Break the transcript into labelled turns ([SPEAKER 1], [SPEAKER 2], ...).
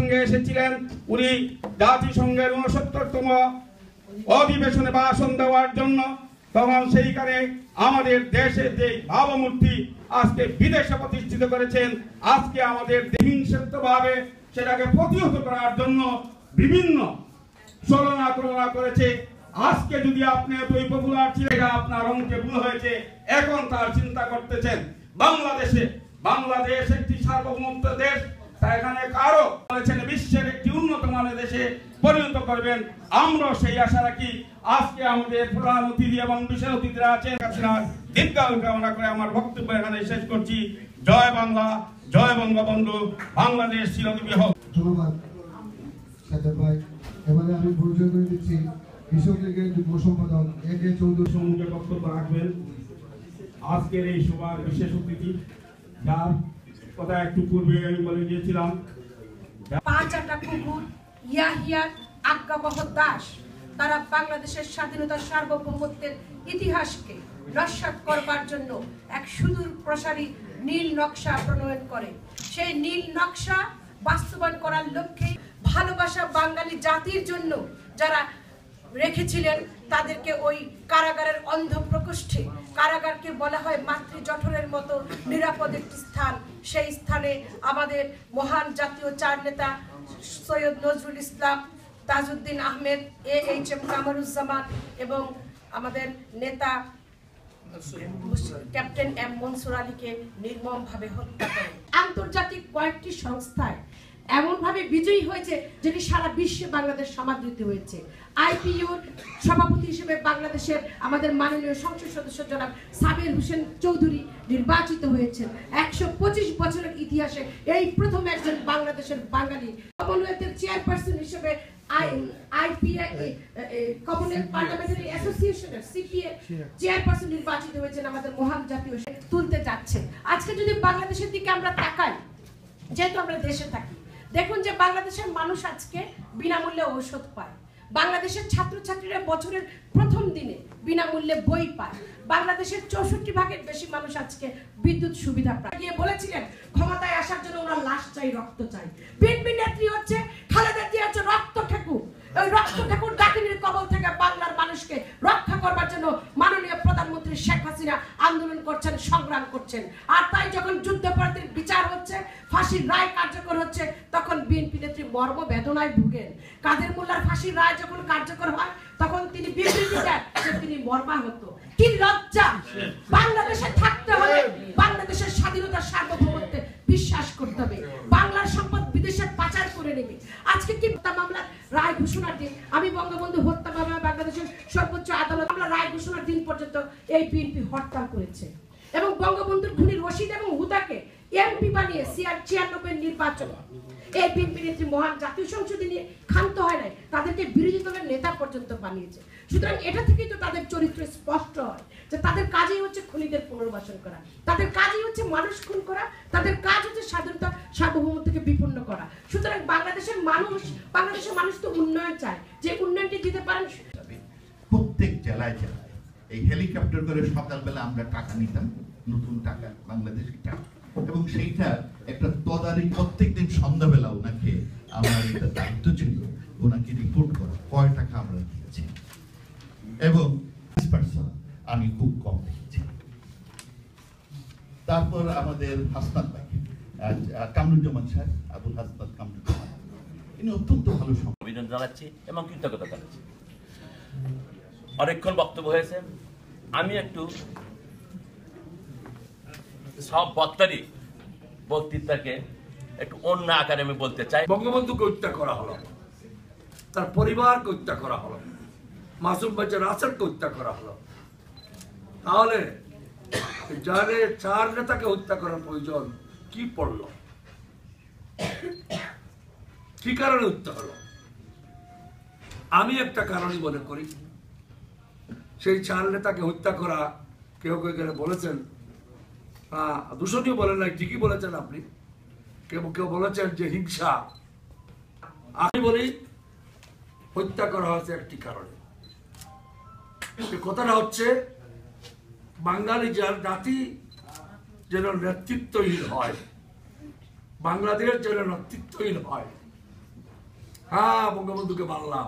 [SPEAKER 1] জাতিসংঘে এসেছিলেন। উনি জাতিসংঘের 69তম অধিবেশনে ভাষণ দেওয়ার জন্য, তখন সেইখানে আমাদের দেশের যে ভাবমূর্তি আজকে বিদেশে প্রতিষ্ঠিত করেছেন, আজকে আমাদের হিংসাত্মকভাবে সেটাকে প্রতিহত করার জন্য বিভিন্ন ছলনা করেছে। আজকে যদি আপনি এতই পপুলার ছিলেন, আপনার অঙ্কে ভুল হয়েছে, এখন তার চিন্তা করতেছেন বাংলাদেশ একটি সার্বভৌমত্ব দেশ, তাই এখানে কারো বলেছেন বিশ্বের একটি উন্নত মানের দেশে পরিণত করবেন। আমরা সেই আশা রাখি। আজকে আমাদের প্রধান অতিথি এবং বিশেষ অতিথিরা আছেন, দীর্ঘায়ু কামনা করে আমার বক্তব্য এখানে শেষ করছি। জয় বাংলা, জয় বঙ্গবন্ধু, বাংলাদেশ চিরজীবী হোক।
[SPEAKER 2] ধন্যবাদ সাজ্জাদ ভাই। এবারে আমি পরিচয় করে দিচ্ছি কৃষক লীগের যুগ্ম সম্পাদক এ.কে. চৌধুরী
[SPEAKER 1] সম্মুখে বক্তব্য রাখবেন আজকের এই সভার বিশেষ অতিথি, যার কথা একটু পূর্বে আমি বলে গিয়েছিলাম।
[SPEAKER 3] 5 কুকুর ইয়াহিয়ার আজ্ঞাবহ দাস, তারা বাংলাদেশের স্বাধীনতা সার্বভৌমত্বের ইতিহাসকে নস্যাৎ করবার জন্য এক সুদূর প্রসারী নীল নকশা প্রণয়ন করে। সেই নীল নকশা বাস্তবায়ন করার লক্ষ্যে ভালোবাসা বাঙালি জাতির জন্য যারা রেখেছিলেন, তাদেরকে ওই কারাগারের অন্ধ প্রকোষ্ঠে, কারাগারকে বলা হয় মাতৃ জঠরের মতো নিরাপদ একটি স্থান। সেই স্থানে আমাদের মহান জাতীয় 4 নেতা সৈয়দ নজরুল ইসলাম, তাজউদ্দিন আহমেদ, A.H.M. কামরুজ্জামান এবং আমাদের নেতা ক্যাপ্টেন M. মনসুর আলীকে নির্মমভাবে হত্যা করে। আন্তর্জাতিক কয়েকটি সংস্থায় এমনভাবে বিজয়ী হয়েছে যেটি সারা বিশ্বে বাংলাদেশ সমাদৃত হয়েছে। IPUর সভাপতি হিসেবে বাংলাদেশের আমাদের মাননীয় সংসদ সদস্য জনাব সাবির হোসেন চৌধুরী নির্বাচিত হয়েছেন। 125 বছরের ইতিহাসে এই প্রথম একজন বাংলাদেশের বাঙালি কমনওয়েলথের চেয়ারপারসন হিসেবে কমনওয়েলথ পার্লামেন্টারি অ্যাসোসিয়েশনের CPA চেয়ারপারসন নির্বাচিত হয়েছেন। আমাদের মহান জাতীয় তুলতে যাচ্ছে। আজকে যদি বাংলাদেশের দিকে আমরা তাকাই, যেহেতু আমরা দেশে থাকি, দেখুন যে বাংলাদেশের মানুষ আজকে বিনামূল্যে ঔষধ পায়। বাংলাদেশের ছাত্রছাত্রীরা বছরের প্রথম দিনে বিনামূল্যে বই পায়। বাংলাদেশের 64 ভাগের বেশি মানুষ আজকে বিদ্যুৎ সুবিধা পায়। গিয়ে বলেছিলেন ক্ষমতায় আসার জন্য ওনার লাশ চাই, রক্ত চাই। বিএনপি নেত্রী হচ্ছে খালেদা জিয়া, হচ্ছে রক্ত ঠাকুর। ওই রক্ত ঠাকুর ডাকিনীর কবল থেকে বাংলার মানুষকে রক্ষা করবার জন্য মাননীয় প্রধানমন্ত্রী শেখ হাসিনা আন্দোলন করছেন, সংগ্রাম করছেন। আর তাই যখন যুদ্ধাপরাধীর বিচার হচ্ছে, ফাঁসির রায় কার্যকর হচ্ছে, তখন বিএনপি নেত্রী মর্ম বেদনায় ভুগেন। কাদের মোল্লার ফাঁসির রায় যখন কার্যকর হয়, তখন তিনি বিবৃতি দেন যে তিনি মর্মাহত। কি লজ্জা! বাংলাদেশে থাকতে হলে বাংলাদেশের স্বাধীনতা সার্বভৌমত্বে বিশ্বাস করতে হবে। বাংলার সম্পদ বিদেশে পাচার করে নেবে। আজকে কি মামলার রায় ঘোষণার দিন, আমি বঙ্গবন্ধু হত্যা মামলায় বাংলাদেশের সর্বোচ্চ আদালত রায় ঘোষণার দিন পর্যন্ত এই বিএনপি হরতাল করেছে এবং বঙ্গবন্ধুর খুনি রশিদ এবং হুদাকে MP বানিয়ে 96 নির্বাচন এই বিএনপি নেত্রী মহান জাতীয় সংসদে নিয়ে ক্ষান্ত হয় নাই, তাদেরকে বিরোধী দলের নেতা পর্যন্ত বানিয়েছে। সুতরাং এটা থেকেই তো তাদের চরিত্র স্পষ্ট হয় যে তাদের কাজই হচ্ছে খুনিদের পুনর্বাসন করা, তাদের কাজই হচ্ছে মানুষ খুন করা, তাদের কাজ হচ্ছে স্বাধীনতা সার্বভৌমত্বকে বিপন্ন করা। সুতরাং বাংলাদেশের মানুষ তো উন্নয়ন চায়, যে উন্নয়নটি দিতে পারেন।
[SPEAKER 4] প্রত্যেক জেলায় এই হেলিকপ্টার করে সকালবেলা আমরা টাকা নিতাম, নতুন টাকা, বাংলাদেশি টাকা, এবং সেইটা একটা তদারকি প্রত্যেকদিন সন্ধ্যাবেলা ওনাকে আমার একটা দায়িত্ব ছিল ওনাকে রিপোর্ট করা কয় টাকা আমরা দিয়েছি, এবং আমি খুব কম দেখেছি। তারপর আমাদের হাসনাত ভাই, কামরুজ্জামান সাহেব, আবুল হাসনাত কামরুজ্জামান, ইনি অত্যন্ত ভালো
[SPEAKER 5] অভিনন্দন জানাচ্ছি এবং কৃতজ্ঞতা জানাচ্ছি। অনেকক্ষণ বক্তব্য হয়েছে, আমি একটু সব বক্তারই বক্তৃতাকে একটু অন্য আকারে আমি বলতে চাই।
[SPEAKER 6] বঙ্গবন্ধুকে হত্যা করা হলো, তার পরিবারকে হত্যা করা হলো, মাসুম বাচ্চা রাসেলকে হত্যা করা হলো, তাহলে যারে 4 নেতাকে হত্যা করার প্রয়োজন কি পড়লো, কি কারণে হত্যা হলো? আমি একটা কারণই মনে করি, সেই 4 নেতাকে হত্যা করা কেউ কেউ গেলে বলেছেন, দূষণীয় বলেন নাই, ঠিকই বলেছেন আপনি, কেউ কেউ বলেছেন যে হিংসা। আমি বলি হত্যা করা হয়েছে একটি কারণে। কথাটা হচ্ছে বাঙালি জাতি যেন নেতৃত্বহীন হয়, বাংলাদেশ যেন নেতৃত্বহীন হয়, হ্যাঁ বঙ্গবন্ধুকে মারলাম,